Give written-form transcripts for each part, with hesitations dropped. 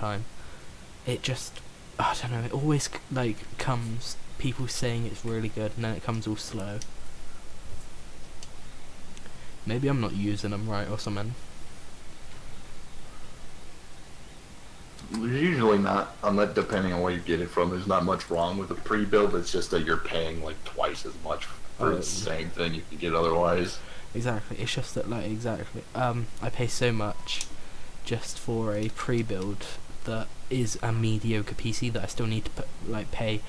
time. It just, I don't know, it always like comes, people saying it's really good, and then it comes all slow. Maybe I'm not using them right or something. There's usually not, unless depending on where you get it from, there's not much wrong with a pre-build. It's just that you're paying like twice as much for the same thing you can get otherwise. Exactly. It's just that, like, exactly. I pay so much just for a pre-build that is a mediocre PC that I still need to pay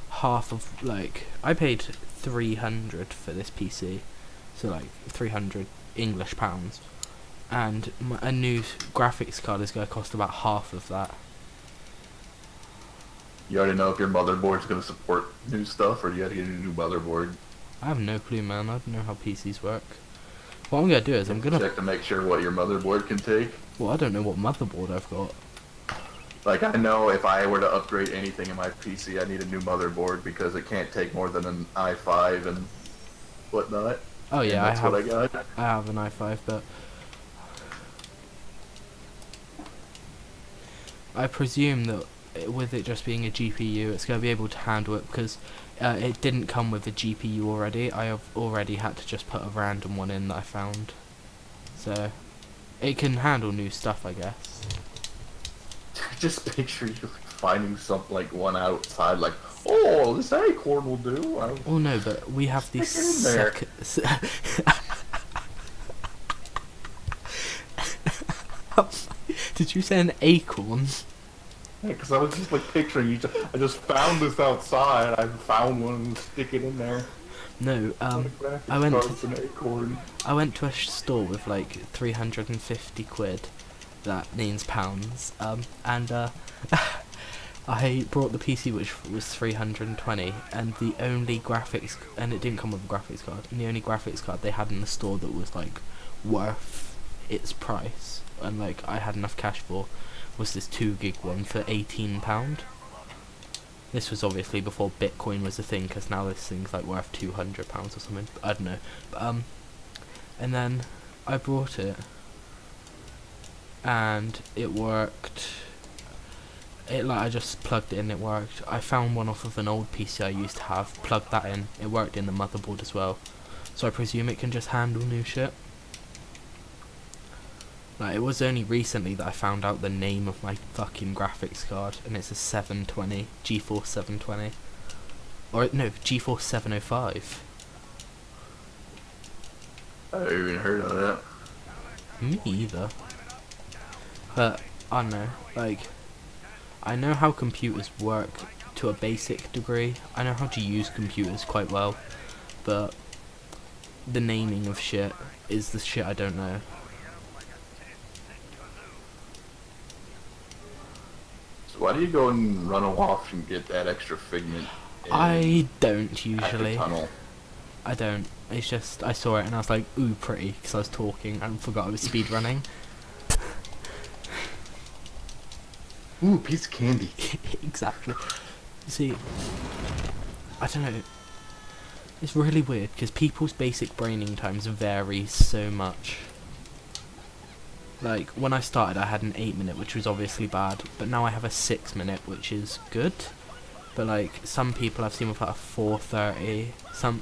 half of. Like, I paid 300 for this PC, so like 300 English pounds, and a new graphics card is going to cost about half of that. You already know if your motherboard's going to support new stuff, or you got to get a new motherboard. I have no clue, man. I don't know how PCs work. What I'm going to do is I'm going to check to make sure what your motherboard can take. Well, I don't know what motherboard I've got. Like, I know if I were to upgrade anything in my PC, I need a new motherboard because it can't take more than an i5 and whatnot. Oh yeah, that's what I got. I have an i5, but I presume that with it just being a GPU, it's going to be able to handle it because it didn't come with a GPU already. I have already had to just put a random one in that I found. So, it can handle new stuff, I guess. Just picture you finding something like one outside, like, oh, this acorn will do. Oh no, but we have these Did you say an acorn? Yeah, because I was just like picturing you. I just found this outside. I found one and stick it in there. No, I went to a store with like 350 quid. That means pounds. And I brought the PC, which was 320, and the only graphics, and it didn't come with a graphics card. And the only graphics card they had in the store that was like worth its price, and like I had enough cash for, was this 2 gig one for £18. This was obviously before Bitcoin was a thing, because now this thing's like worth £200 or something. I don't know. But, and then I brought it, and it worked. I just plugged it in, it worked. I found one off of an old PC I used to have, plugged that in, it worked in the motherboard as well. So I presume it can just handle new shit. Like, it was only recently that I found out the name of my fucking graphics card, and it's a 720, GeForce 720. Or, no, GeForce 705. I haven't even heard of that. Me either. But, I don't know, like, I know how computers work to a basic degree. I know how to use computers quite well, but the naming of shit is the shit I don't know. So why do you go and run off and get that extra figment? I don't usually. Tunnel? I don't. It's just, I saw it and I was like, ooh, pretty, because I was talking and forgot I was speed running. Ooh, piece of candy. Exactly. You see, I don't know. It's really weird because people's basic braining times vary so much. Like, when I started I had an 8-minute, which was obviously bad, but now I have a 6-minute, which is good. But like, some people I've seen with like a 4:30,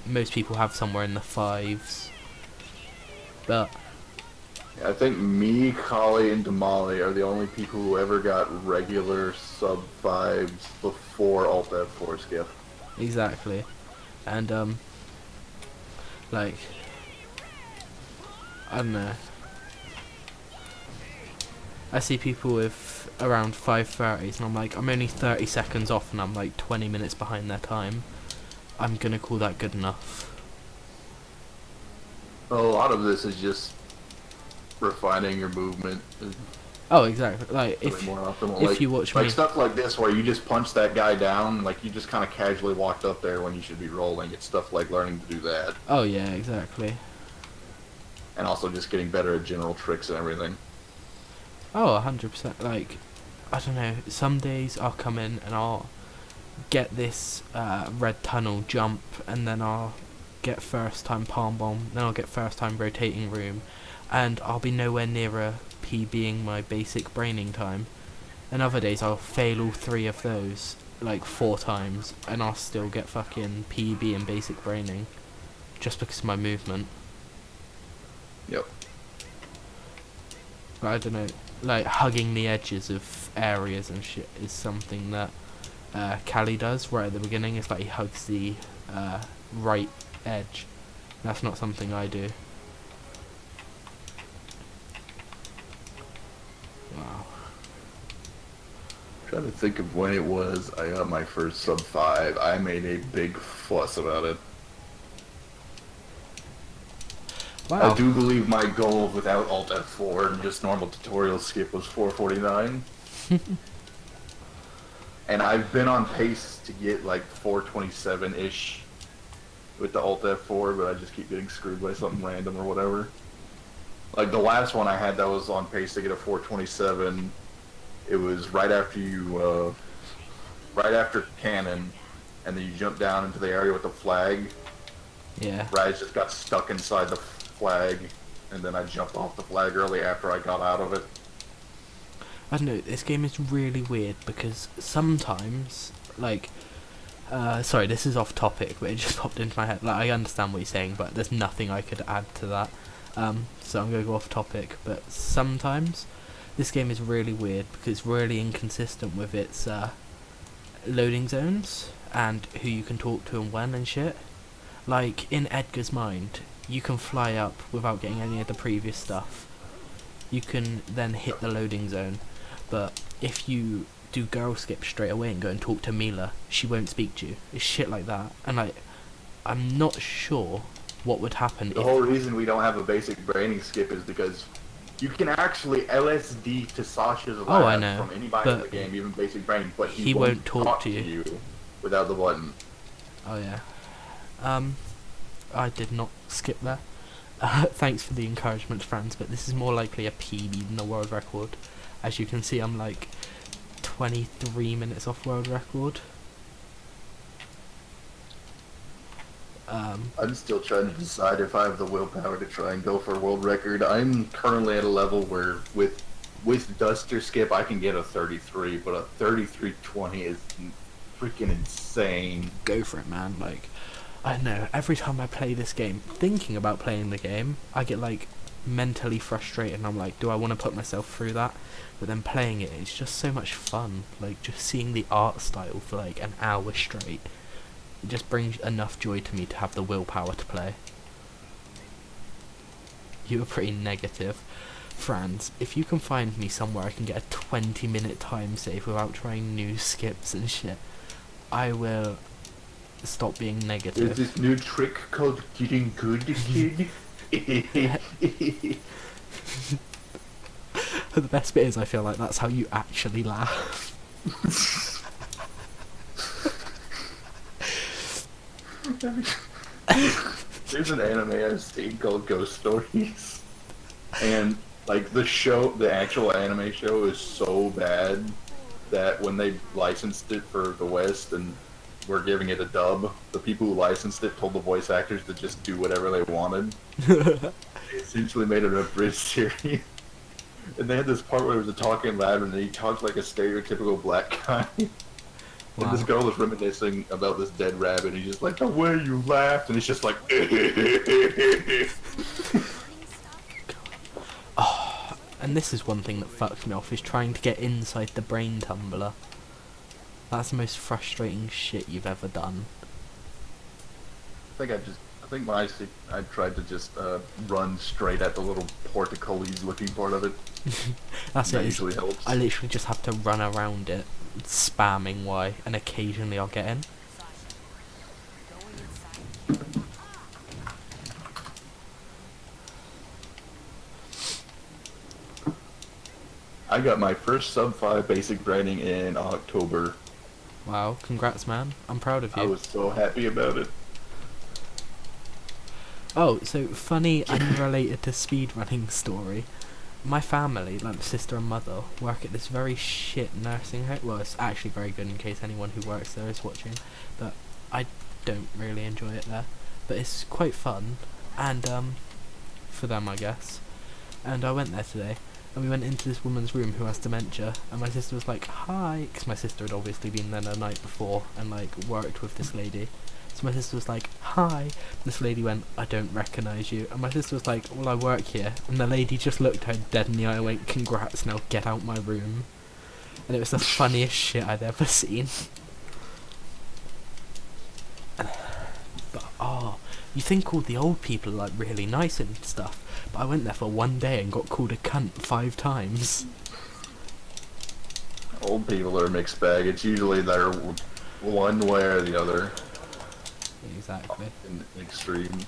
most people have somewhere in the 5s. But I think me, Kali, and Damali are the only people who ever got regular sub-5s before Alt F4 skip. exactly. And like, I don't know. I see people with around 5:30s and I'm like, I'm only 30 seconds off and I'm like 20 minutes behind their time. I'm gonna call that good enough. A lot of this is just refining your movement. Oh, exactly. Like, if you watch me, stuff like this where you just punch that guy down, like you just kind of casually walked up there when you should be rolling. It's stuff like learning to do that. Oh yeah, exactly. And also just getting better at general tricks and everything. Oh, 100%. Like, I don't know, some days I'll come in and I'll get this red tunnel jump, and then I'll get first time palm bomb, then I'll get first time rotating room, and I'll be nowhere near a PBing my basic braining time. And other days I'll fail all 3 of those like 4 times, and I'll still get fucking PB and basic braining, just because of my movement. Yep. I don't know, like hugging the edges of areas and shit is something that Callie does right at the beginning. It's like he hugs the right edge. That's not something I do. Wow. Trying to think of when it was I got my first sub 5. I made a big fuss about it. Wow. I do believe my goal without Alt F4 and just normal tutorial skip was 449. And I've been on pace to get like 427-ish with the Alt F4, but I just keep getting screwed by something random or whatever. Like the last one I had that was on pace to get a 427, it was right after you, right after cannon, and then you jump down into the area with the flag. Yeah. Raz just got stuck inside the flag, and then I jumped off the flag early after I got out of it. I don't know, this game is really weird because sometimes, like, sorry, this is off topic, but it just popped into my head. Like, I understand what you're saying, but there's nothing I could add to that. So I'm going to go off topic, but sometimes this game is really weird because it's really inconsistent with its loading zones and who you can talk to and when and shit. Like, in Edgar's Mind, you can fly up without getting any of the previous stuff. You can then hit the loading zone, but if you do girl skip straight away and go and talk to Mila, she won't speak to you. It's shit like that, and like, I'm not sure what would happen The whole reason we don't have a basic braining skip is because you can actually LSD to Sasha's lab I know, from anybody in the game, even basic brain, but he won't talk to you without the button. Oh yeah. I did not skip there. Thanks for the encouragement, friends, but this is more likely a PB than a world record. As you can see, I'm like 23 minutes off world record. I'm still trying to decide if I have the willpower to try and go for a world record. I'm currently at a level where with Duster Skip I can get a 33, but a 33.20 is freaking insane. Go for it, man. Like, I don't know, every time I play this game, thinking about playing the game, I get like mentally frustrated and I'm like, do I want to put myself through that? But then playing it, it's just so much fun. Like, just seeing the art style for like an hour straight, it just brings enough joy to me to have the willpower to play. You were pretty negative. Franz, if you can find me somewhere I can get a 20-minute time save without trying new skips and shit, I will stop being negative. There's this new trick called getting good, kid. The best bit is I feel like that's how you actually laugh. There's an anime I've seen called Ghost Stories, and like the actual anime show is so bad that when they licensed it for the West and were giving it a dub, the people who licensed it told the voice actors to just do whatever they wanted. They essentially made it a British series. And they had this part where it was a talking lad and he talked like a stereotypical black guy. Wow. And this girl was reminiscing about this dead rabbit and he's just like, the way you laughed, and it's just like Oh, and this is one thing that fucks me off, is trying to get inside the brain tumbler. That's the most frustrating shit you've ever done. I think when I tried to just run straight at the little portcullis looking part of it. That's that it. Usually helps. I literally just have to run around it, spamming Y, and occasionally I'll get in. I got my first sub 5 basic branding in October. Wow, congrats, man. I'm proud of you. I was so happy about it. Oh, so funny, unrelated to speedrunning story. My family, like my sister and mother, work at this very shit nursing home. Well, it's actually very good in case anyone who works there is watching, but I don't really enjoy it there. But it's quite fun, and for them, I guess. And I went there today, and we went into this woman's room who has dementia, and my sister was like, hi, because my sister had obviously been there the night before and like worked with this lady. So my sister was like, hi. This lady went, I don't recognise you. And my sister was like, well, I work here. And the lady just looked her dead in the eye and went, congrats, now get out my room. And it was the funniest shit I'd ever seen. But, you think all the old people are like really nice and stuff, but I went there for one day and got called a cunt 5 times. Old people are a mixed bag. It's usually they're one way or the other. Exactly. In extreme.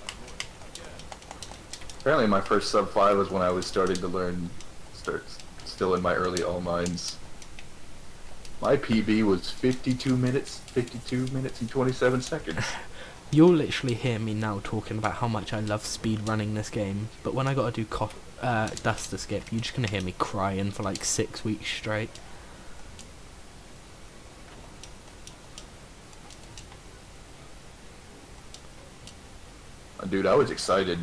Apparently my first sub 5 was when I was starting to learn, still in my early all mines. My PB was 52 minutes and 27 seconds. You'll literally hear me now talking about how much I love speed running this game, but when I gotta do Duster Skip, you're just gonna hear me crying for like 6 weeks straight. Dude, I was excited.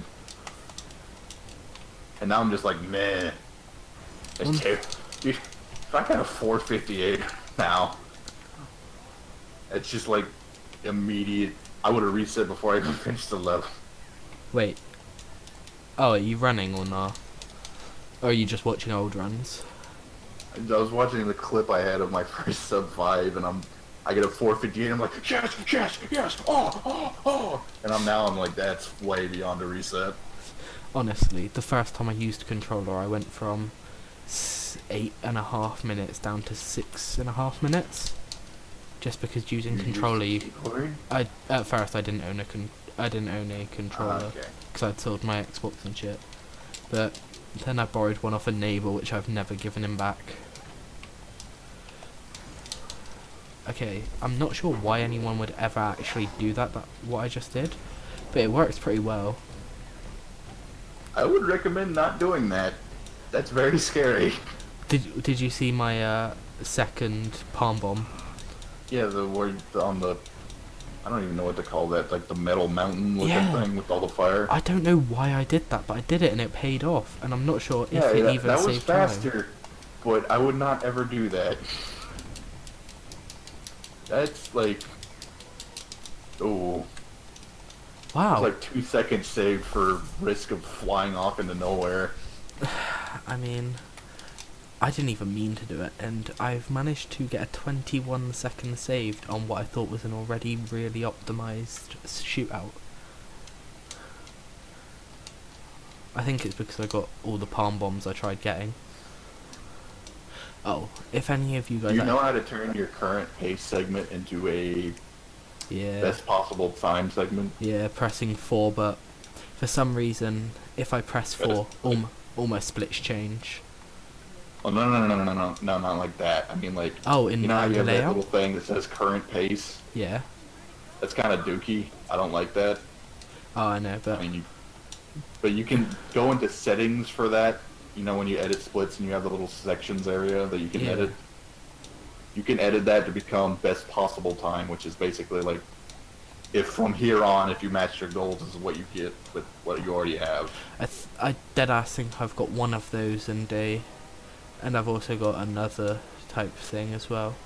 And now I'm just like, meh. It's dude, if I got a 458 now, it's just like immediate. I would have reset before I even finished the level. Wait. Oh, are you running or not? Or are you just watching old runs? I was watching the clip I had of my first sub 5, and I get a 458. I'm like, yes, oh. And I'm like, that's way beyond a reset. Honestly, the first time I used a controller, I went from 8.5 minutes down to 6.5 minutes. Just because using controller, at first I didn't own a controller because I'd sold my Xbox and shit. But then I borrowed one off a neighbour, which I've never given him back. Okay, I'm not sure why anyone would ever actually do that what I just did, but it works pretty well. I would recommend not doing that. That's very scary. Did you see my second palm bomb? Yeah, on the, I don't even know what to call that, like the metal mountain looking thing with all the fire. I don't know why I did that, but I did it and it paid off, and I'm not sure if it even that saved was faster, time. But I would not ever do that. That's like, oh. Wow. It's like 2 seconds saved for risk of flying off into nowhere. I mean, I didn't even mean to do it, and I've managed to get a 21 second saved on what I thought was an already really optimized shootout. I think it's because I got all the palm bombs I tried getting. Oh, if any of you guys... Do you know how to turn your current pace segment into a best possible time segment? Yeah, pressing 4, but for some reason, if I press 4, all my splits change. Oh, no, not like that. I mean, like, in you know how you have that layout? little thing that says current pace? Yeah. That's kind of dookie. I don't like that. Oh, I know, but... I mean, but you can go into settings for that. You know, when you edit splits and you have the little sections area that you can edit. You can edit that to become best possible time, which is basically like, if from here on, if you match your goals, this is what you get with what you already have. I deadass think I've got one of those and I've also got another type thing as well.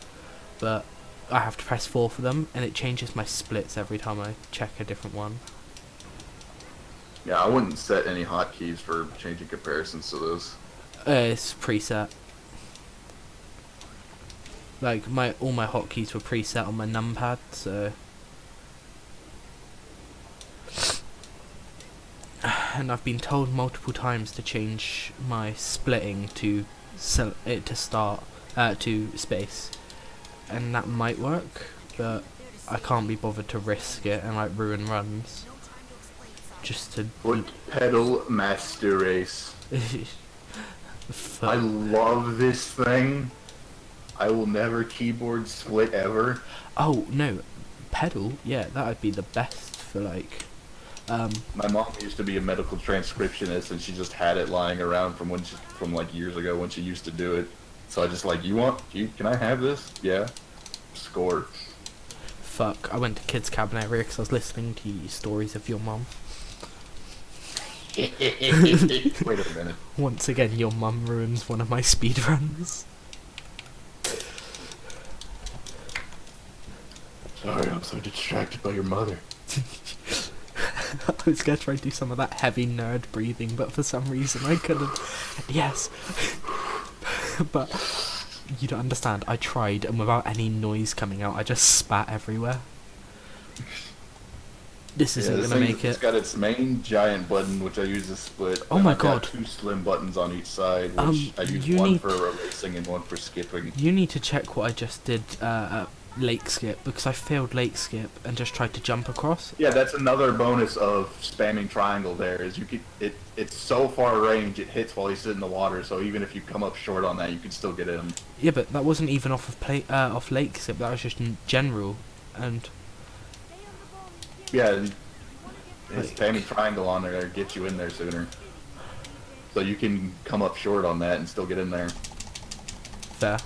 But I have to press 4 for them, and it changes my splits every time I check a different one. Yeah, I wouldn't set any hotkeys for changing comparisons to those. It's preset. Like, all my hotkeys were preset on my numpad, so... And I've been told multiple times to change my splitting to to space. And that might work, but I can't be bothered to risk it and like ruin runs. Just to... Foot pedal master race. I love this thing. I will never keyboard split ever. Oh, no. Pedal? Yeah, that would be the best for, like... My mom used to be a medical transcriptionist, and she just had it lying around from like years ago when she used to do it. So I just like, can I have this? Yeah. Score. Fuck, I went to Kids Cabinet area because I was listening to stories of your mom. Wait a minute. Once again, your mum ruins one of my speedruns. Sorry, I'm so distracted by your mother. I was gonna try to do some of that heavy nerd breathing, but for some reason I couldn't. Yes. But you don't understand. I tried, and without any noise coming out, I just spat everywhere. This isn't gonna make it. It's got its main giant button, which I use to split. Oh my I've got god. 2 slim buttons on each side, which I use one for racing and one for skipping. You need to check what I just did at Lake Skip, because I failed Lake Skip and just tried to jump across. Yeah, that's another bonus of spamming triangle there, is you can, it's so far range, it hits while he's in the water, so even if you come up short on that, you can still get him. Yeah, but that wasn't even off of off Lake Skip, that was just in general, and... Yeah, his spamming triangle on there gets you in there sooner. So you can come up short on that and still get in there. Fair.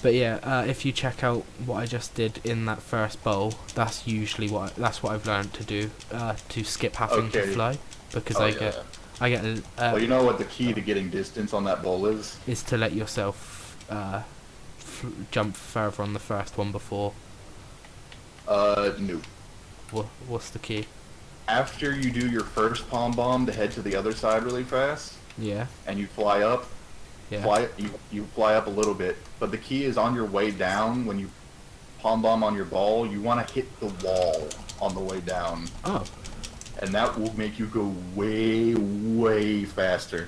But yeah, if you check out what I just did in that first bowl, that's usually what I've learned to do, to skip having to fly, because I get well, you know what the key to getting distance on that bowl is? Is to let yourself jump further on the first one before. No. What's the key? After you do your first palm bomb to head to the other side really fast. Yeah. And you fly up. Yeah. You fly up a little bit, but the key is on your way down. When you palm bomb on your ball, you want to hit the wall on the way down. Oh. And that will make you go way, way faster.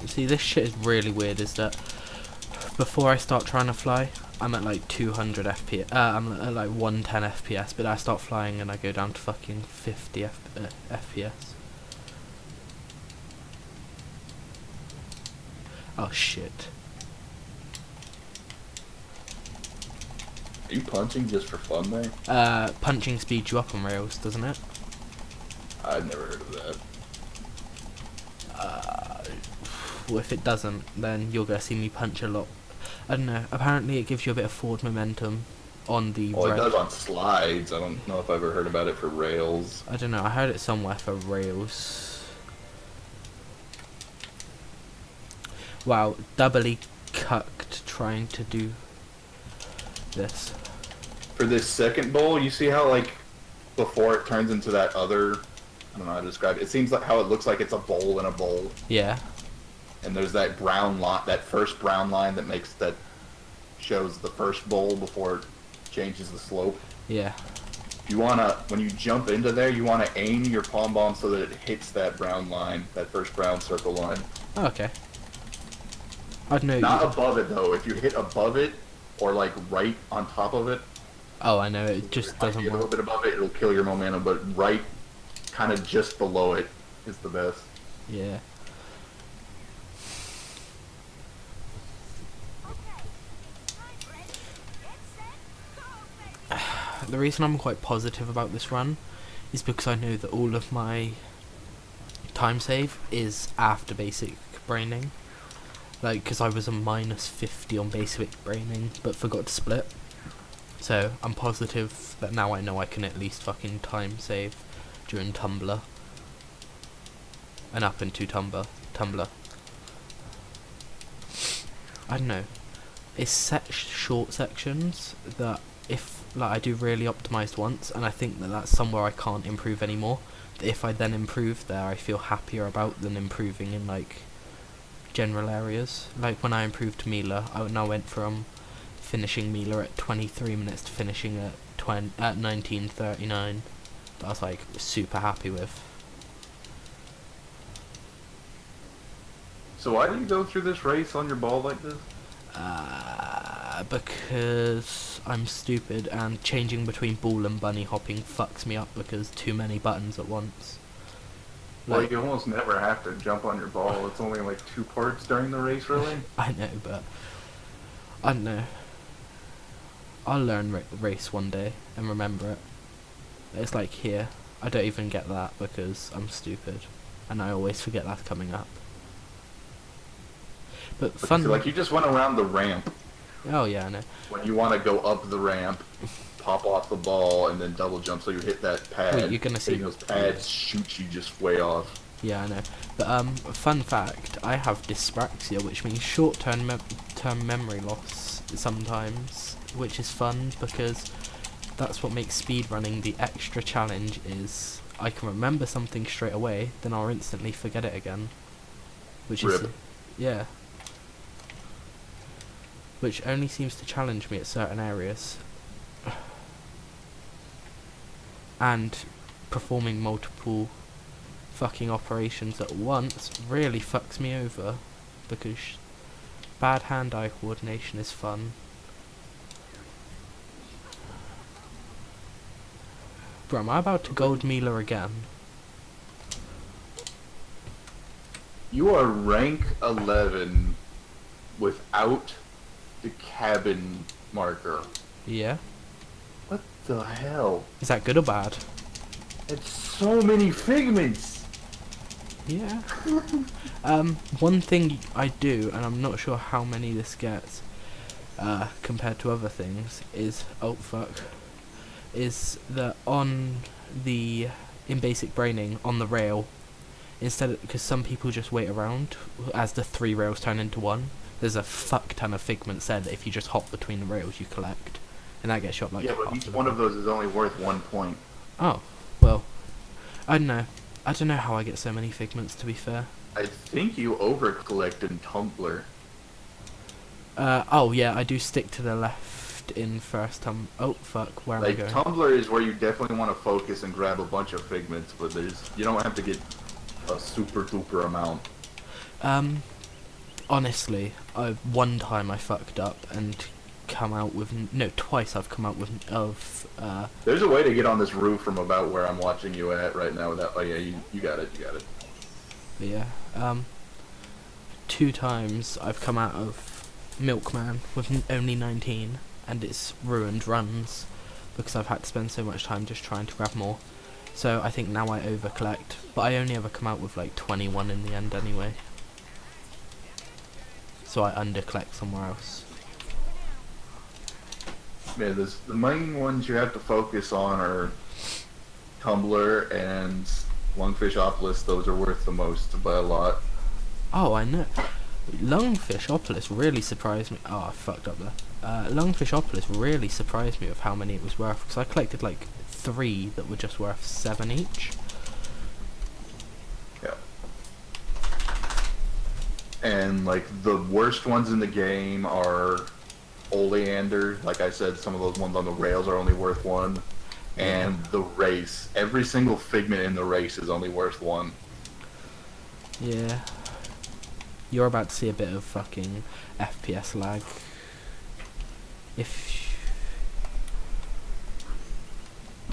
See, this shit is really weird, is that before I start trying to fly, I'm at like 200 FPS, I'm at like 110 FPS, but I start flying and I go down to fucking 50 FPS. Oh shit. Are you punching just for fun there? Punching speeds you up on rails, doesn't it? I've never heard of that. Well, if it doesn't, then you're gonna see me punch a lot. I don't know, apparently it gives you a bit of forward momentum on the Well, it does on slides. I don't know if I've ever heard about it for rails. I don't know, I heard it somewhere for rails. Wow, doubly cucked trying to do this. For this second bowl, you see how, like, before it turns into that other, I don't know how to describe it. It seems like how it looks like it's a bowl in a bowl. Yeah. And there's that brown line, that first brown line that shows the first bowl before it changes the slope. Yeah. You wanna, when you jump into there, you wanna aim your palm bomb so that it hits that brown line, that first brown circle line. Oh, okay. I don't know. Not above it though. If you hit above it, or like right on top of it. Oh, I know. It just doesn't a work. little bit above it, it'll kill your momentum. But right, kind of just below it, is the best. Yeah. The reason I'm quite positive about this run is because I know that all of my time save is after basic braining. Like, because I was a minus 50 on basic braining, but forgot to split. So, I'm positive that now I know I can at least fucking time save during Tumbler. And up into Tumbler. I don't know. It's set short sections that if, like, I do really optimized once, and I think that that's somewhere I can't improve anymore. If I then improve there, I feel happier about than improving in, like, general areas. Like when I improved Mila, I now went from finishing Mila at 23 minutes to finishing at 19:39. That I was like super happy with. So why do you go through this race on your ball like this? Because I'm stupid and changing between ball and bunny hopping fucks me up because too many buttons at once. Well, you almost never have to jump on your ball. It's only like 2 parts during the race, really. I know, but I don't know. I'll learn race one day and remember it. It's like here. I don't even get that because I'm stupid, and I always forget that's coming up. But fun. Like you just went around the ramp. Oh yeah, I know. When you want to go up the ramp, pop off the ball and then double jump, so you hit that pad. Wait, you're gonna see those pads shoot you just way off. Yeah, I know. But fun fact: I have dyspraxia, which means short-term memory loss sometimes, which is fun because that's what makes speedrunning the extra challenge. Is I can remember something straight away, then I'll instantly forget it again. Which is, yeah. Which only seems to challenge me at certain areas. And performing multiple fucking operations at once really fucks me over, because bad hand-eye coordination is fun. Bro, am I about to gold Mila again? You are rank 11 without the cabin marker. Yeah. What the hell? Is that good or bad? It's so many figments! Yeah. One thing I do, and I'm not sure how many this gets, compared to other things, is, oh fuck, is that on the, in basic braining, on the rail, instead of, because some people just wait around as the 3 rails turn into one, there's a fuck ton of figments there that if you just hop between the rails you collect, and that gets shot like yeah, but each one of those is only worth 1 point. Oh, well, I don't know how I get so many figments, to be fair. I think you over-collect in Tumblr. Oh yeah, I do stick to the left in first oh fuck, where am I going? Tumblr is where you definitely want to focus and grab a bunch of figments, but you don't have to get a super duper amount. Honestly, one time I fucked up and come out with, no, twice I've come out with, There's a way to get on this roof from about where I'm watching you at right now without, oh yeah, you got it. But yeah, 2 times I've come out of Milkman with only 19, and it's ruined runs, because I've had to spend so much time just trying to grab more. So I think now I over-collect, but I only ever come out with like 21 in the end anyway. So I under-collect somewhere else. Yeah, the main ones you have to focus on are Tumblr and Lungfishopolis. Those are worth the most by a lot. Oh, I know. Lungfishopolis really surprised me. Oh, I fucked up there. Lungfishopolis really surprised me with how many it was worth, because I collected like 3 that were just worth 7 each. Yeah. And like the worst ones in the game are Oleander. Like I said, some of those ones on the rails are only worth 1. And the race. Every single figment in the race is only worth 1. Yeah. You're about to see a bit of fucking FPS lag.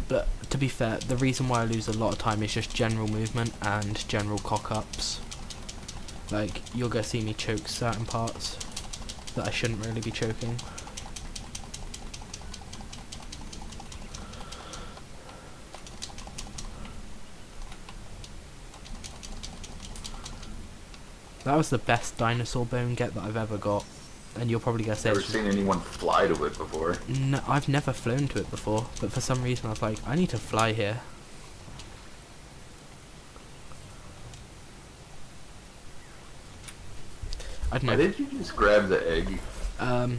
But to be fair, the reason why I lose a lot of time is just general movement and general cock-ups. Like, you're gonna see me choke certain parts that I shouldn't really be choking. That was the best dinosaur bone get that I've ever got, and you're probably gonna say. Never seen anyone fly to it before. No, I've never flown to it before, but for some reason I was like, I need to fly here. I don't know. Why did you just grab the egg? I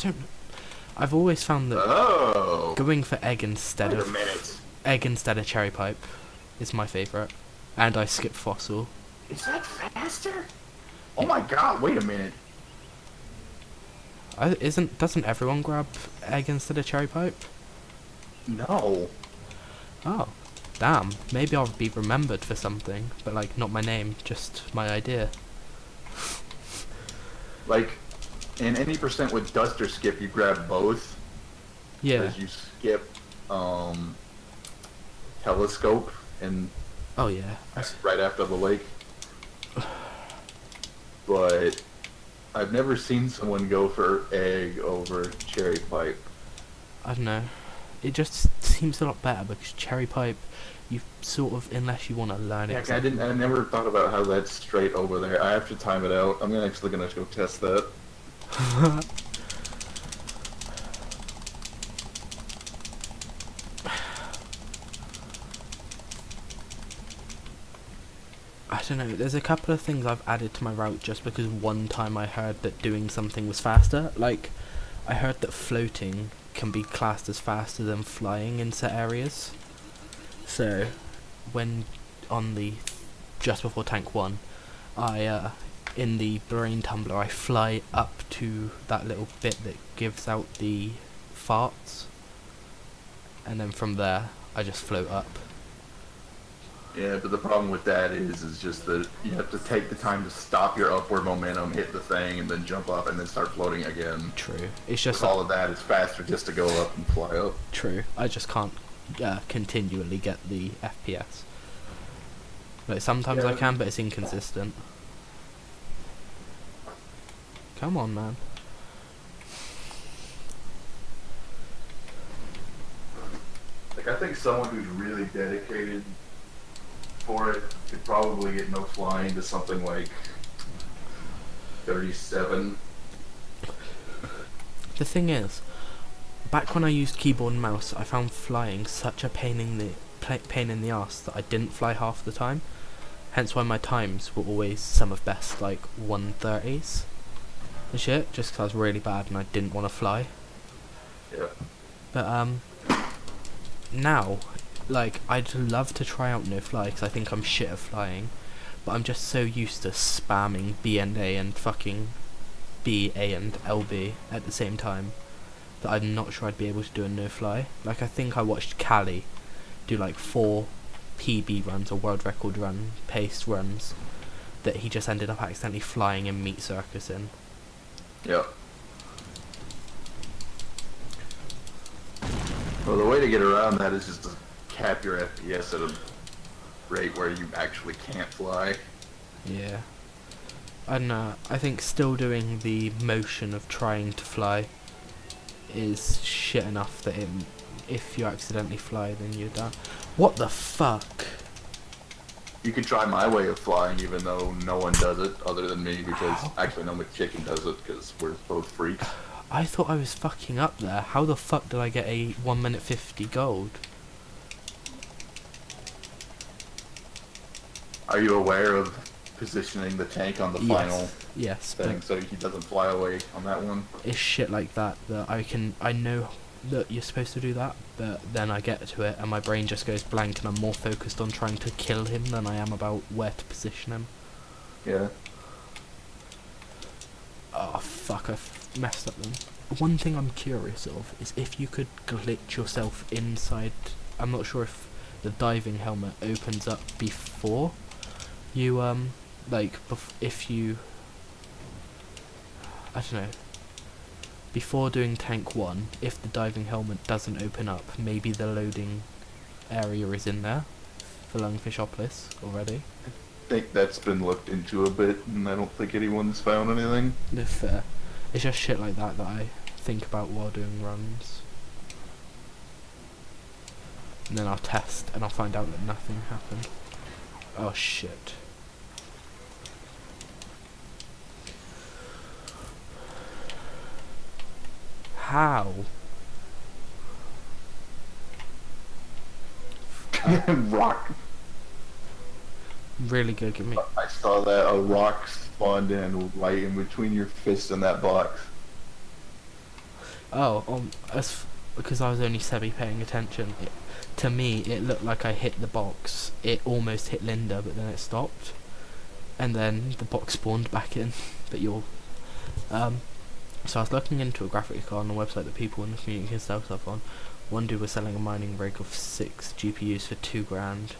don't. I've always found that going for egg instead of cherry pipe is my favourite, and I skip fossil. Is that faster? Oh my god! Wait a minute. Doesn't everyone grab egg instead of cherry pipe? No. Oh, damn. Maybe I'll be remembered for something, but like not my name, just my idea. Like, in any percent with dust or skip, you grab both. Yeah. Because you skip telescope and oh yeah, right after the lake. But I've never seen someone go for egg over cherry pipe. I don't know. It just seems a lot better because cherry pipe, you sort of, unless you want to learn it. Yeah, I never thought about how that's straight over there. I have to time it out. I'm actually gonna go test that. don't know, there's a couple of things I've added to my route just because one time I heard that doing something was faster. Like, I heard that floating can be classed as faster than flying in set areas. So, when on the just before tank 1, I in the brain tumbler I fly up to that little bit that gives out the farts, and then from there I just float up. Yeah, but the problem with that is just that you have to take the time to stop your upward momentum, hit the thing, and then jump up and then start floating again. True. It's just all of that is faster just to go up and fly up. True. I just can't continually get the FPS. Like, sometimes I can, but it's inconsistent. Come on, man. Like, I think someone who's really dedicated for it could probably get no flying to something like 37. The thing is, back when I used keyboard and mouse, I found flying such a pain in the ass that I didn't fly half the time. Hence why my times were always some of best, like 130s and shit, just because I was really bad and I didn't want to fly. Yeah. But now, like, I'd love to try out no fly because I think I'm shit at flying, but I'm just so used to spamming B and A and fucking B, A and LB at the same time that I'm not sure I'd be able to do a no fly. Like, I think I watched Callie do like 4 PB runs or world record run pace runs that he just ended up accidentally flying in Meat Circus in. Yeah. Well, the way to get around that is just to cap your FPS at a rate where you actually can't fly. Yeah. And I think still doing the motion of trying to fly is shit enough that if you accidentally fly, then you're done. What the fuck? You can try my way of flying, even though no one does it other than me, because actually no McChicken does it, because we're both freaks. I thought I was fucking up there. How the fuck did I get a 1 minute 50 gold? Are you aware of positioning the tank on the final thing so he doesn't fly away on that one? It's shit like that I know that you're supposed to do that, but then I get to it and my brain just goes blank and I'm more focused on trying to kill him than I am about where to position him. Yeah. Oh fuck, I've messed up then. One thing I'm curious of is if you could glitch yourself inside. I'm not sure if the diving helmet opens up before you if you, I don't know, before doing tank 1, if the diving helmet doesn't open up, maybe the loading area is in there for Lungfishopolis already. I think that's been looked into a bit, and I don't think anyone's found anything. No, fair. It's just shit like that that I think about while doing runs. And then I'll test and I'll find out that nothing happened. Oh shit. How? Rock. Really good, give me. I saw that a rock spawned in right in between your fists in that box. Oh, because I was only semi-paying attention. To me, it looked like I hit the box. It almost hit Linda, but then it stopped. And then the box spawned back in. But so I was looking into a graphics card on a website that people in the community can sell stuff on. One dude was selling a mining rig of 6 GPUs for $2,000.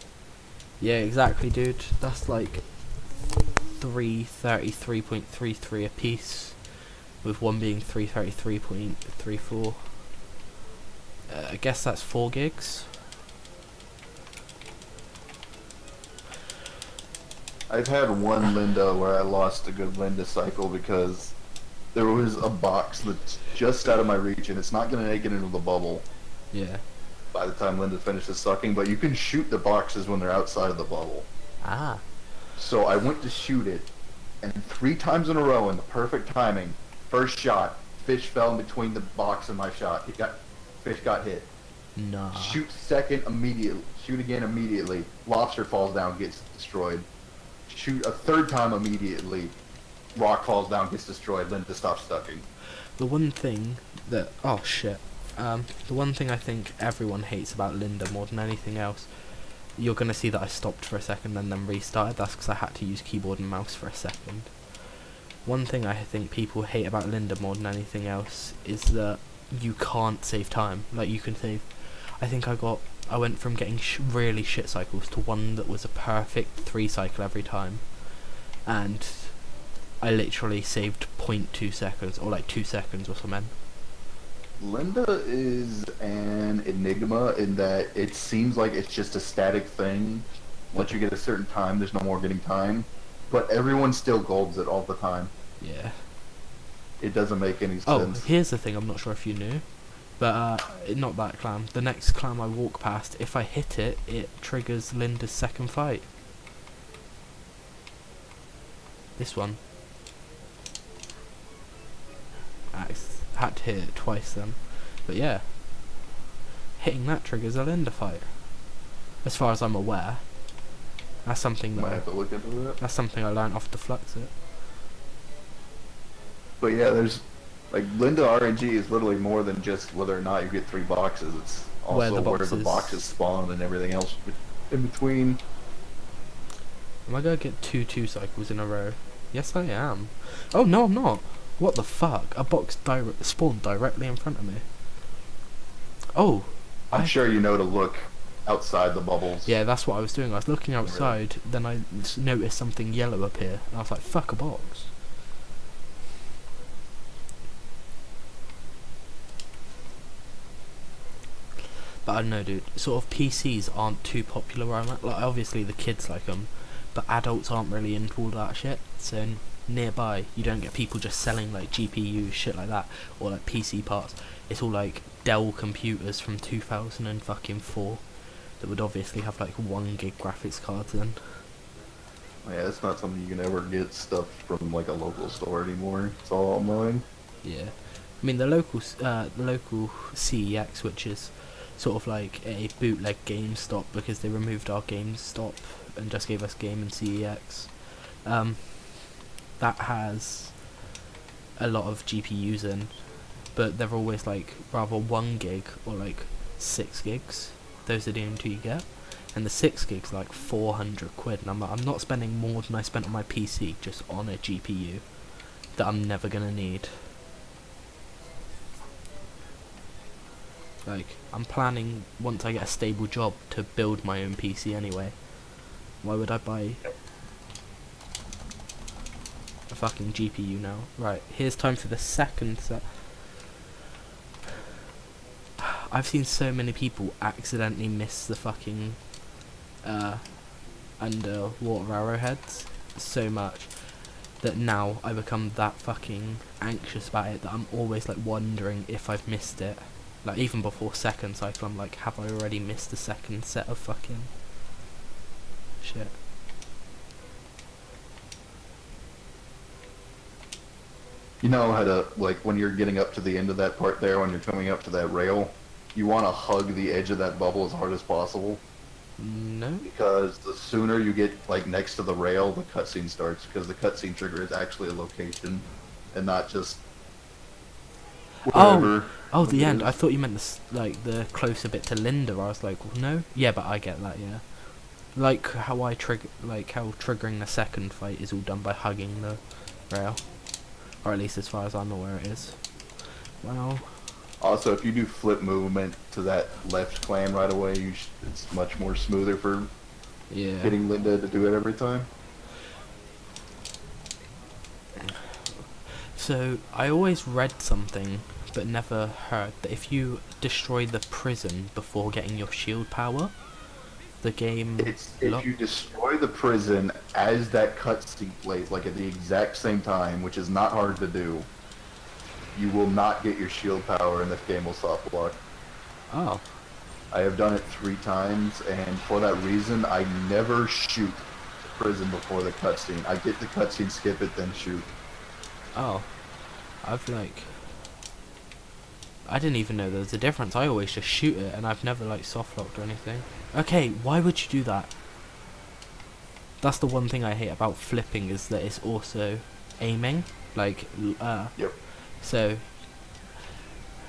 Yeah, exactly, dude. That's like 333.33 a piece, with one being 333.34. I guess that's 4 gigs. I've had one Linda where I lost a good Linda cycle because there was a box that's just out of my reach and it's not going to make it into the bubble. Yeah. By the time Linda finishes sucking, but you can shoot the boxes when they're outside of the bubble. Ah. So I went to shoot it, and 3 times in a row in the perfect timing, first shot, fish fell in between the box and my shot. Fish got hit. Nah. Shoot second immediately. Shoot again immediately. Lobster falls down, gets destroyed. shoot a third time immediately. Rock falls down, gets destroyed, Linda stops ducking. The one thing that... Oh, shit. The one thing I think everyone hates about Linda more than anything else, you're going to see that I stopped for a second and then restarted. That's because I had to use keyboard and mouse for a second. One thing I think people hate about Linda more than anything else is that you can't save time. Like, you can save... I think I went from getting really shit cycles to one that was a perfect 3 cycle every time. And I literally saved 0.2 seconds, or like 2 seconds or something. Linda is an enigma in that it seems like it's just a static thing. Once you get a certain time, there's no more getting time. But everyone still golds it all the time. Yeah. It doesn't make any sense. Oh, here's the thing, I'm not sure if you knew. But, not that clam. The next clam I walk past, if I hit it, it triggers Linda's second fight. This one. I had to hit it twice then. But yeah. Hitting that triggers a Linda fight. As far as I'm aware. That's something that Might have to look into that. That's something I learned off the Flux it. But yeah, there's like Linda RNG is literally more than just whether or not you get 3 boxes. It's also where the boxes spawn and everything else in between. Am I gonna get 2 cycles in a row? Yes, I am. Oh no, I'm not. What the fuck? A box spawned directly in front of me. Oh, I'm sure you know to look outside the bubbles. Yeah, that's what I was doing. I was looking outside, then I noticed something yellow appear, and I was like, fuck, a box. But I don't know, dude. Sort of PCs aren't too popular where I'm at. Like, obviously the kids like them, but adults aren't really into all that shit. So nearby, you don't get people just selling like GPUs, shit like that, or like PC parts. It's all like Dell computers from 2004 that would obviously have like 1 gig graphics cards in. Yeah, it's not something you can ever get stuff from like a local store anymore. It's all online. Yeah, I mean the local CEX, which is sort of like a bootleg GameStop because they removed our GameStop and just gave us Game and CEX. That has a lot of GPUs in, but they're always like rather 1 gig or like 6 gigs. Those are the only 2 you get, and the 6 gigs like 400 quid. And I'm not spending more than I spent on my PC just on a GPU that I'm never gonna need. Like, I'm planning, once I get a stable job, to build my own PC anyway. Why would I buy a fucking GPU now? Right, here's time for the second set. I've seen so many people accidentally miss the fucking underwater arrowheads so much that now I become that fucking anxious about it that I'm always like wondering if I've missed it. Like, even before second cycle, I'm like, have I already missed the second set of fucking shit? You know how to, like, when you're getting up to the end of that part there, when you're coming up to that rail, you want to hug the edge of that bubble as hard as possible. No? Because the sooner you get, like, next to the rail, the cutscene starts. Because the cutscene trigger is actually a location, and not just whatever. Oh, the end. I thought you meant the closer bit to Linda. I was like, well, no. Yeah, but I get that. Yeah, like how triggering the second fight is all done by hugging the rail, or at least as far as I'm aware it is. Well. Also, if you do flip movement to that left clam right away, it's much more smoother for getting Linda to do it every time. So, I always read something, but never heard, that if you destroy the prison before getting your shield power, the game... If you destroy the prison as that cutscene plays, like at the exact same time, which is not hard to do, you will not get your shield power and this game will soft block. Oh. I have done it 3 times, and for that reason, I never shoot the prison before the cutscene. I get the cutscene, skip it, then shoot. Oh. I didn't even know there was a difference. I always just shoot it, and I've never, like, soft locked or anything. Okay, why would you do that? that's the one thing I hate about flipping, is that it's also aiming. Like, Yep. so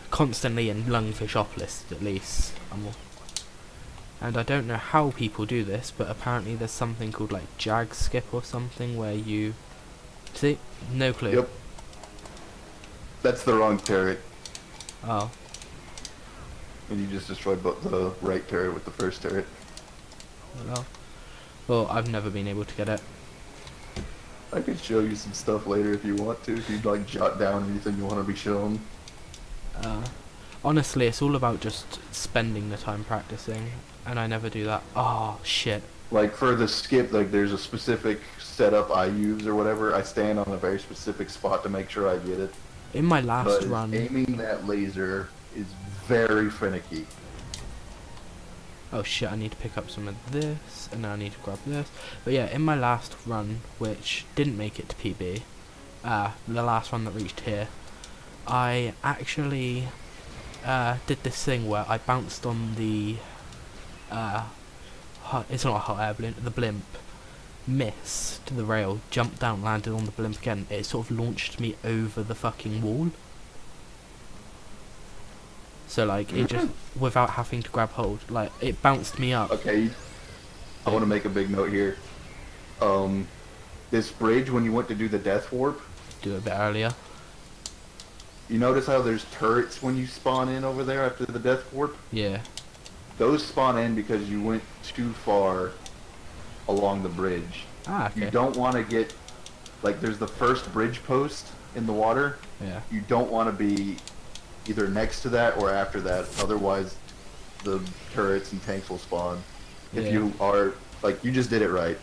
constantly in Lungfishopolis, at least. And I don't know how people do this, but apparently there's something called like jag skip or something where you see, no clue. Yep. That's the wrong turret. Oh, And you just destroyed the right turret with the first turret. well, I've never been able to get it. I could show you some stuff later if you want to, if you'd like jot down anything you want to be shown. Honestly, it's all about just spending the time practicing, and I never do that. Oh shit. Like for the skip, like there's a specific setup I use or whatever. I stand on a very specific spot to make sure I get it. In my last But run, aiming that laser is very finicky. oh shit, I need to pick up some of this, and then I need to grab this. But yeah, in my last run, which didn't make it to PB, the last one that reached here, I actually did this thing where I bounced on the, it's not a hot air balloon, the blimp, missed the rail, jumped down, landed on the blimp again. It sort of launched me over the fucking wall. So like, it just, without having to grab hold, like, it bounced me up. Okay, I want to make a big note here. This bridge, when you went to do the death warp, Do it a bit earlier. you notice how there's turrets when you spawn in over there after the death warp? Yeah. Those spawn in because you went too far along the bridge. Ah, okay. You don't want to get, like, there's the first bridge post in the water. Yeah. You don't want to be either next to that or after that, otherwise the turrets and tanks will spawn. If Yeah. you are, like, you just did it right.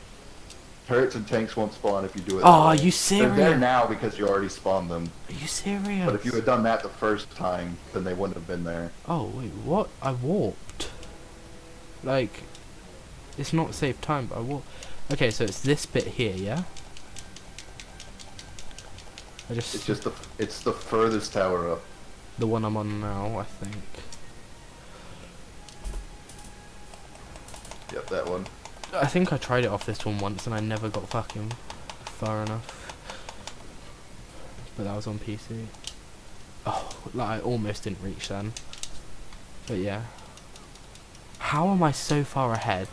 Turrets and tanks won't spawn if you do it Oh, that are way. you They're there serious? now because you already spawned them. Are you serious? But if you had done that the first time, then they wouldn't have been there. Oh, wait, what? I warped. Like, it's not save time, but I warped. Okay, so it's this bit here, yeah? It's just it's the furthest tower up. the one I'm on now, I think. Yep, that one. I think I tried it off this one once and I never got fucking far enough. But that was on PC. Oh, like I almost didn't reach then. But yeah. How am I so far ahead?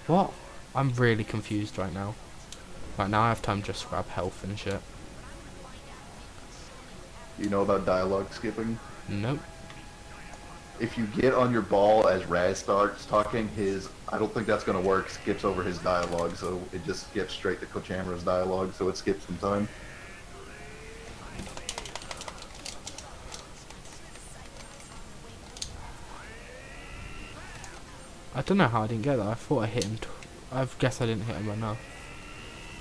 What? I'm really confused right now. Right, now I have time just to grab health and shit. You know about dialogue skipping? Nope. If you get on your ball as Raz starts talking, I don't think that's going to work, skips over his dialogue, so it just skips straight to Kochamara's dialogue, so it skips some time. I don't know how I didn't get that. I thought I hit him. I guess I didn't hit him enough.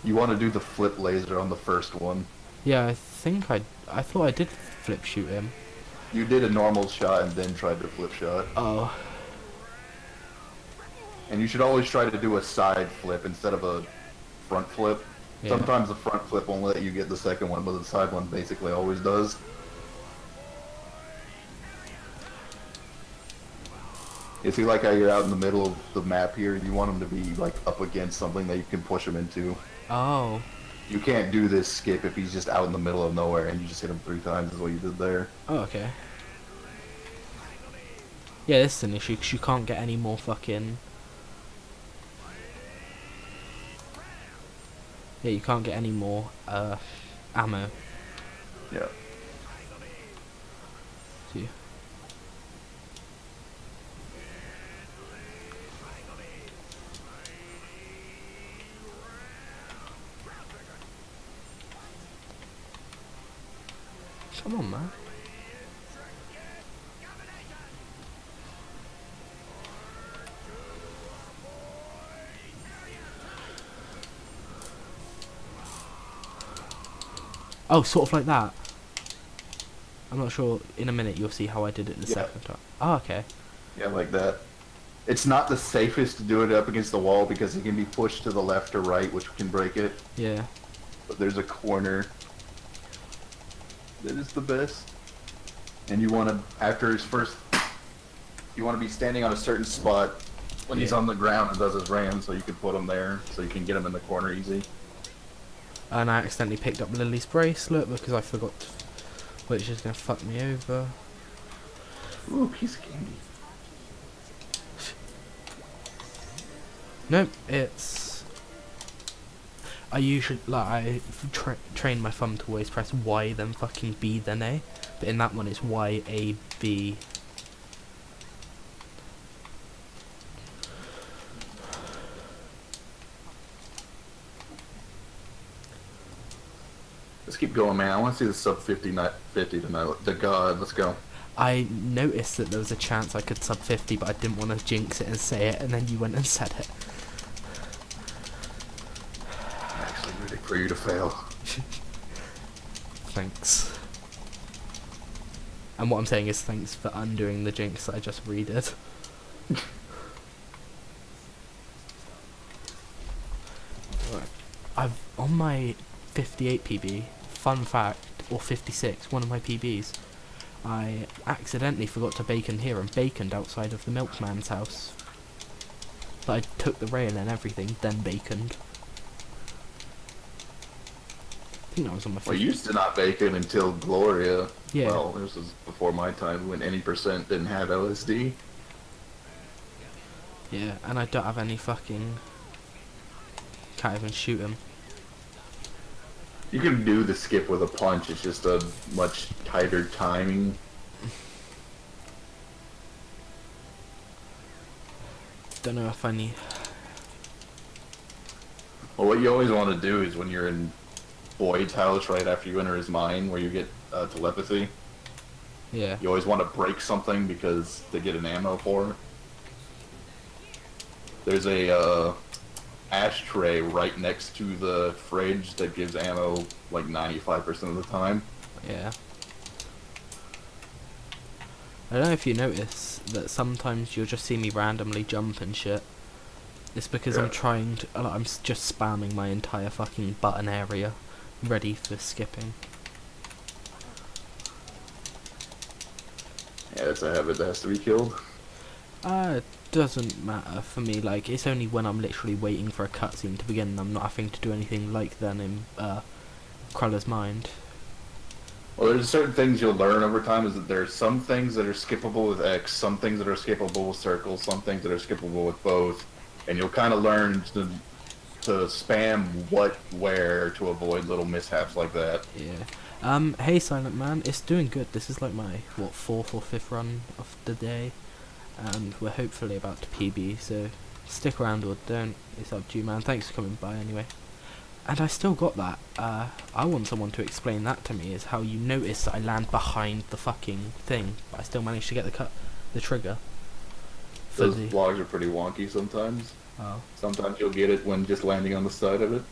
You want to do the flip laser on the first one. Yeah, I thought I did flip shoot him. You did a normal shot and then tried to flip shot. Oh. And you should always try to do a side flip instead of a front flip. Yeah. Sometimes the front flip won't let you get the second one, but the side one basically always does. You see, like how you're out in the middle of the map here, you want them to be like up against something that you can push them into. Oh. You can't do this skip if he's just out in the middle of nowhere and you just hit him 3 times is what you did there. Oh, okay. Yeah, this is an issue because you can't get any more fucking... Yeah, you can't get any more ammo. Yeah. See. Come on, man. Oh, sort of like that. I'm not sure. In a minute, you'll see how I did it the Yeah. second time. Oh, okay. Yeah, like that. It's not the safest to do it up against the wall because it can be pushed to the left or right, which can break it. Yeah. But there's a corner that is the best. And you want to, after his first, you want to be standing on a certain spot When he's on the ground and does his ram, so you can put him there, so you can get him in the corner easy. And I accidentally picked up Lily's bracelet because I forgot, which is going to fuck me over. Ooh, piece of candy. Nope, it's... I usually, like, I train my thumb to always press Y, then fucking B, then A. But in that one, it's Y, A, B. Let's keep going, man. I want to see the sub 50 tonight. The God, let's go. I noticed that there was a chance I could sub 50, but I didn't want to jinx it and say it, and then you went and said it. I'm actually rooting for you to fail. Thanks. And what I'm saying is thanks for undoing the jinx that I just redid. Right. I've on my 58 PB, fun fact, or 56, one of my PBs, I accidentally forgot to bacon here and baconed outside of the milkman's house. But I took the rail and everything, then baconed. I think that was on my 50. Well, you used to not bacon until Gloria. Yeah. Well, this was before my time when any percent didn't have LSD. Yeah, and I don't have any fucking... Can't even shoot him. You can do the skip with a punch, it's just a much tighter timing. Don't know if I need... Well, what you always want to do is when you're in Boyd's house right after you enter his mind, where you get telepathy, Yeah. you always want to break something because they get an ammo for it. There's a ashtray right next to the fridge that gives ammo like 95% of the time. Yeah. I don't know if you notice that sometimes you'll just see me randomly jump and shit. It's because Yeah. I'm trying to... I'm just spamming my entire fucking button area, ready for skipping. Yeah, that's a habit that has to be killed. It doesn't matter for me, like, it's only when I'm literally waiting for a cutscene to begin and I'm not having to do anything like that in Kruller's mind. Well, there's certain things you'll learn over time, is that there's some things that are skippable with X, some things that are skippable with circles, some things that are skippable with both, and you'll kind of learn to spam what, where, to avoid little mishaps like that. Yeah. Hey Silent Man, it's doing good. This is like my, what, 4th or 5th run of the day, and we're hopefully about to PB, so stick around or don't, it's up to you, man. Thanks for coming by anyway. And I still got that. I want someone to explain that to me, is how you notice that I land behind the fucking thing, but I still managed to get the trigger. Those vlogs are pretty wonky sometimes. Oh. Sometimes you'll get it when just landing on the side of it.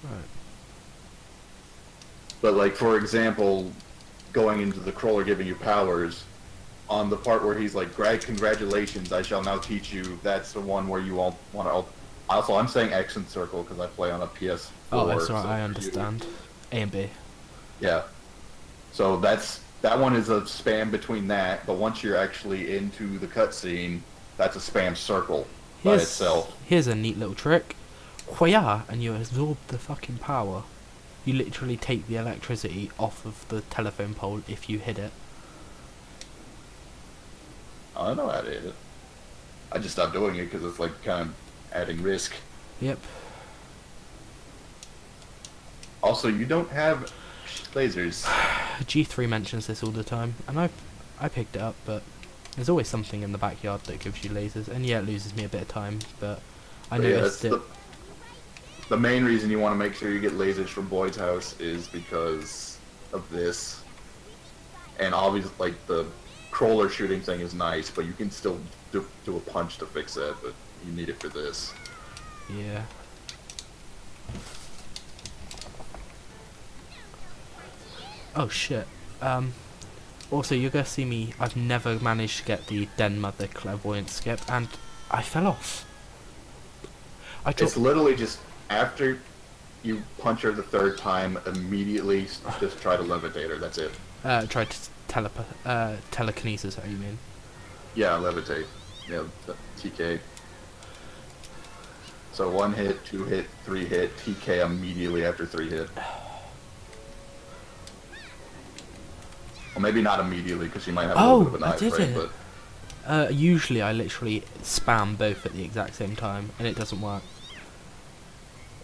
Right. But like, for example, going into the crawler giving you powers, on the part where he's like, congratulations, I shall now teach you, that's the one where you all want to... Also, I'm saying X and circle because I play on a PS4. Oh, that's right, so I understand. A and B. Yeah. So that one is a spam between that, but once you're actually into the cutscene, that's a spam circle by itself. Here's a neat little trick. Hoya, and you absorb the fucking power. You literally take the electricity off of the telephone pole if you hit it. I know how to hit it. I just stopped doing it because it's like kind of adding risk. Yep. Also, you don't have lasers. G3 mentions this all the time, and I picked it up, but there's always something in the backyard that gives you lasers, and yeah, it loses me a bit of time, but I noticed it. The main reason you want to make sure you get lasers from Boyd's house is because of this. And obviously, like, the crawler shooting thing is nice, but you can still do a punch to fix that, but you need it for this. Yeah. Oh shit. Also, you're gonna see me, I've never managed to get the Den Mother clairvoyant skip, and I fell off. It's literally just after you punch her the third time, immediately just try to levitate her, that's it. Try to telekinesis, how you mean? Yeah, levitate. Yeah, the TK. So 1 hit, 2 hit, 3 hit, TK immediately after 3 hit. Well, maybe not immediately because you might have a little bit of an eye frame, but Usually I literally spam both at the exact same time, and it doesn't work.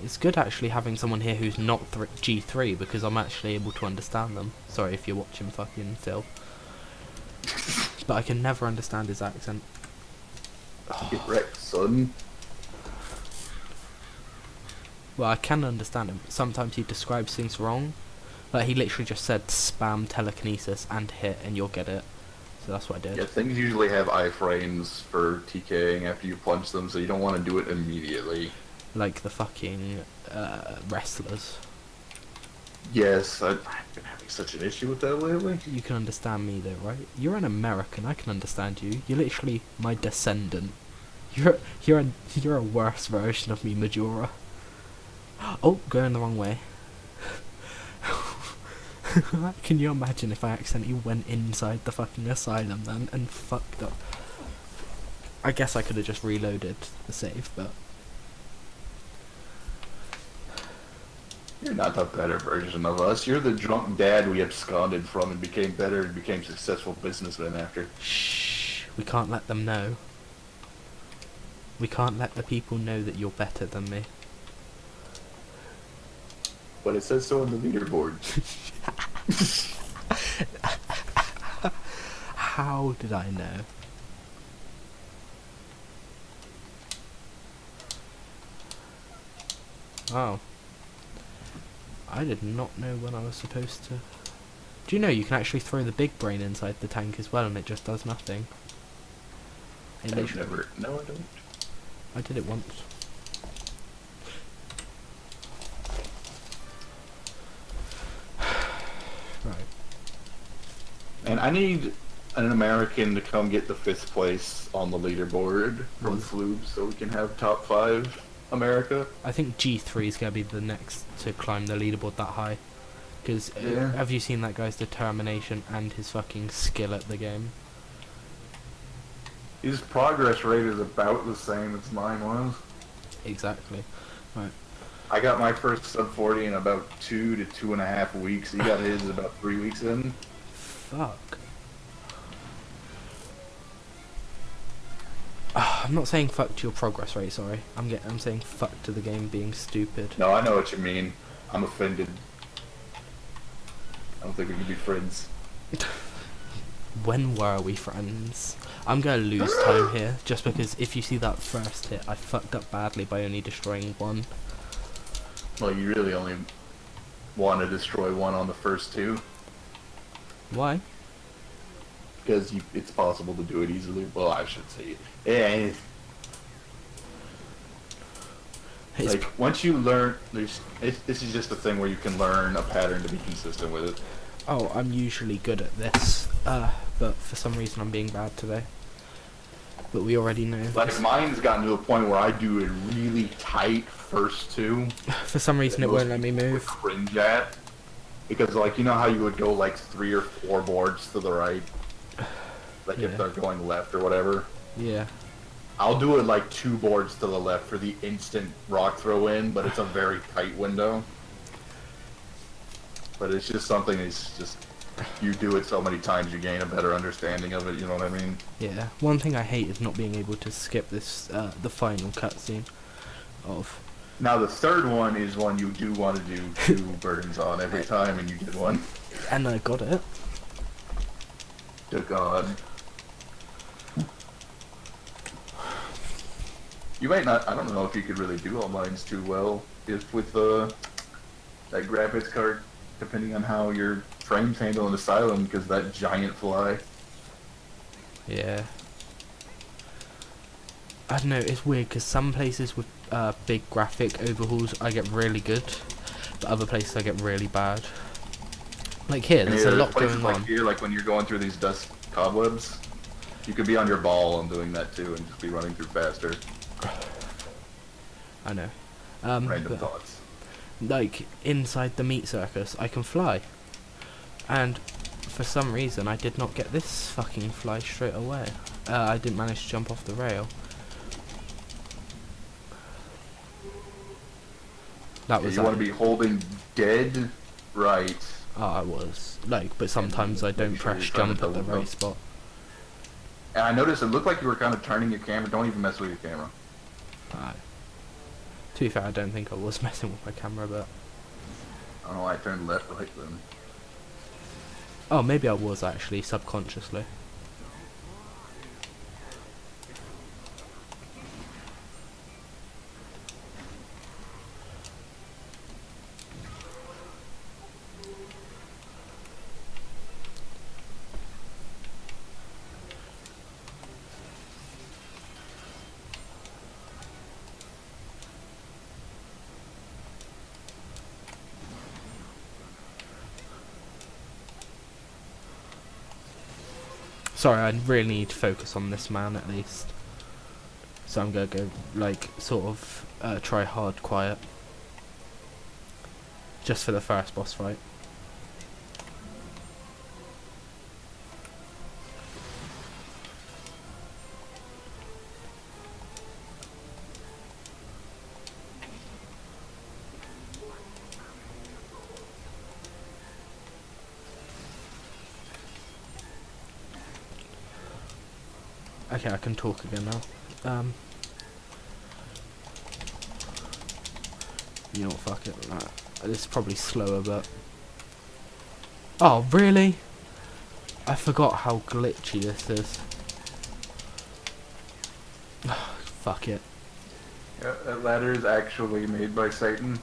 It's good actually having someone here who's not G3 because I'm actually able to understand them. Sorry if you're watching fucking Phil. But I can never understand his accent. get wrecked, son. Well, I can understand him. Sometimes he describes things wrong. Like, he literally just said spam telekinesis and hit and you'll get it. So that's what I did. Yeah, things usually have iframes for TKing after you punch them, so you don't want to do it immediately. Like the fucking wrestlers. Yes, I've been having such an issue with that lately. You can understand me though, right? You're an American, I can understand you. You're literally my descendant. You're a worse version of me, Majora. Oh, going the wrong way. Can you imagine if I accidentally went inside the fucking asylum then and fucked up? I guess I could have just reloaded the save, but... You're not the better version of us. You're the drunk dad we absconded from and became better and became successful businessmen after. Shh, we can't let them know. We can't let the people know that you're better than me. But it says so on the leaderboard. How did I know? Oh. I did not know when I was supposed to... Do you know you can actually throw the big brain inside the tank as well and it just does nothing? I've never... No, I don't. I did it once. Right. And I need an American to come get the 5th place on the leaderboard from Floob so we can have top 5 America. I think G3 is going to be the next to climb the leaderboard that high. Because have you seen that guy's determination and his fucking skill at the game? His progress rate is about the same as mine was. Exactly. Right. I got my first sub 40 in about 2 to 2.5 weeks. He got his about 3 weeks in. Fuck. I'm not saying fuck to your progress rate, sorry. I'm saying fuck to the game being stupid. No, I know what you mean. I'm offended. I don't think we can be friends. When were we friends? I'm gonna lose time here, just because if you see that first hit, I fucked up badly by only destroying 1. Well, you really only want to destroy 1 on the first 2. Why? Because it's possible to do it easily. Well, I should say it. Like, once you learn, this is just a thing where you can learn a pattern to be consistent with it. Oh, I'm usually good at this, but for some reason I'm being bad today. But we already know. Like, mine's gotten to a point where I do a really tight first 2. For some reason it won't let me move. Cringe at. Because, like, you know how you would go, like, 3 or 4 boards to the right? Like, if they're going left or whatever? Yeah. I'll do it, like, 2 boards to the left for the instant rock throw in, but it's a very tight window. But it's just something that's just... You do it so many times, you gain a better understanding of it, you know what I mean? Yeah. One thing I hate is not being able to skip this, the final cutscene of... Now, the third one is one you do want to do 2 burdens on every time, and you did 1. And I got it. To God. You might not, I don't know if you could really do all mines too well, if with that graphics card, depending on how your frames handle an asylum, because that giant fly. Yeah. I don't know, it's weird, because some places with big graphic overhauls I get really good, but other places I get really bad. Like here, there's a lot going on. Like here, like when you're going through these dust cobwebs, you could be on your ball and doing that too, and just be running through faster. I know. Random thoughts. Like, inside the meat circus, I can fly. And for some reason, I did not get this fucking fly straight away. I didn't manage to jump off the rail. That was. You want to be holding dead right. Oh, I was like, but sometimes I don't press jump at the right spot. And I noticed it looked like you were kind of turning your camera. Don't even mess with your camera. Alright. To be fair, I don't think I was messing with my camera, but... I don't know why I turned left, right then. Oh, maybe I was actually, subconsciously. Sorry, I really need to focus on this man at least. So I'm gonna go, like, sort of, try hard quiet. Just for the first boss fight. Okay, I can talk again now. You know what, fuck it. This is probably slower, but... Oh, really? I forgot how glitchy this is. Fuck it. Yeah, that ladder is actually made by Satan.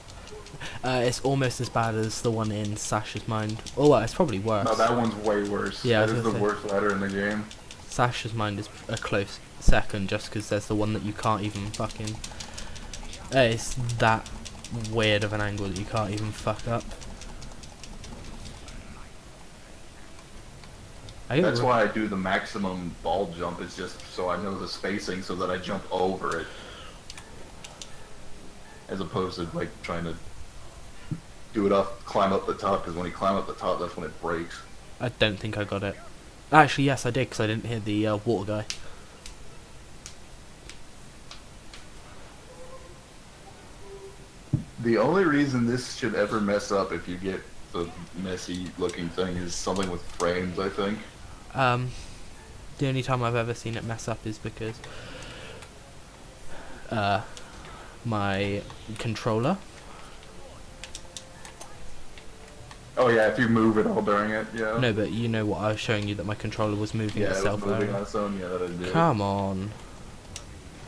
It's almost as bad as the one in Sasha's Mind. Oh, well, it's probably worse. No, that one's way worse. Yeah, that is the worst ladder in the game. Sasha's Mind is a close second, just because there's the one that you can't even fucking... it's that weird of an angle that you can't even fuck up. That's why I do the maximum ball jump, is just so I know the spacing so that I jump over it. As opposed to, like, trying to do it up, climb up the top, because when you climb up the top, that's when it breaks. I don't think I got it. Actually, yes, I did, because I didn't hear the water guy. The only reason this should ever mess up if you get the messy looking thing is something with frames, I think. The only time I've ever seen it mess up is because my controller. Oh yeah, if you move it all during it, yeah. No, but you know what I was showing you, that my controller was moving itself. Yeah, it was moving on its own, yeah, that it did. Come on.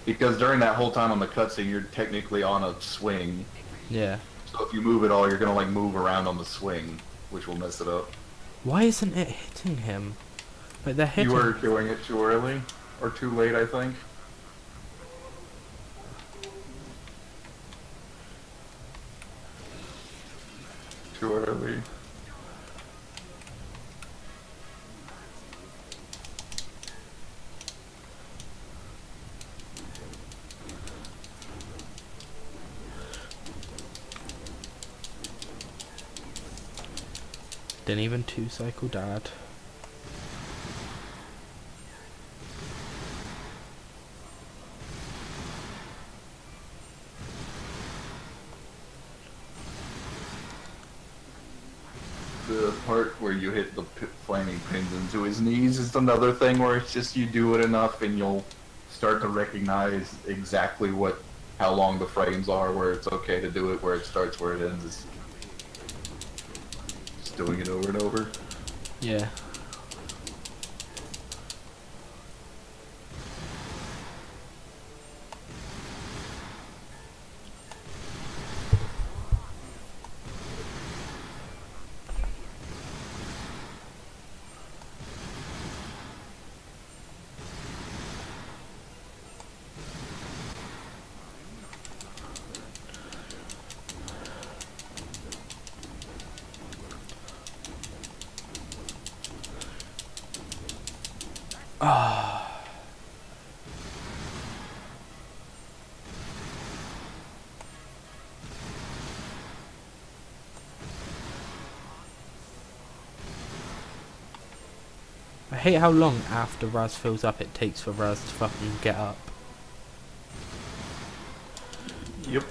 Because during that whole time on the cutscene, you're technically on a swing. Yeah. So if you move it all, you're gonna like move around on the swing, which will mess it up. Why isn't it hitting him? Like, they're hitting... You were doing it too early, or too late, I think. Too early. Didn't even two-cycle dad. The part where you hit the flaming pins into his knees is another thing where it's just you do it enough and you'll start to recognize exactly how long the frames are, where it's okay to do it, where it starts, where it ends. It's just doing it over and over. Yeah. Ah. I hate how long after Raz fills up it takes for Raz to fucking get up. Yep.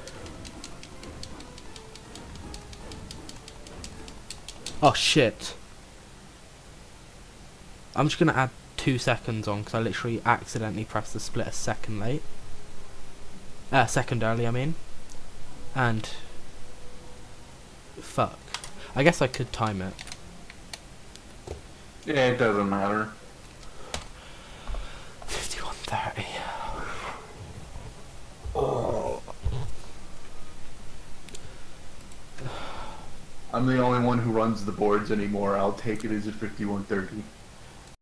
Oh shit. I'm just gonna add 2 seconds on because I literally accidentally pressed the split a second late. Second early, I mean. And... fuck. I guess I could time it. Yeah, it doesn't matter. 51:30. Oh. I'm the only one who runs the boards anymore. I'll take it as a 51:30.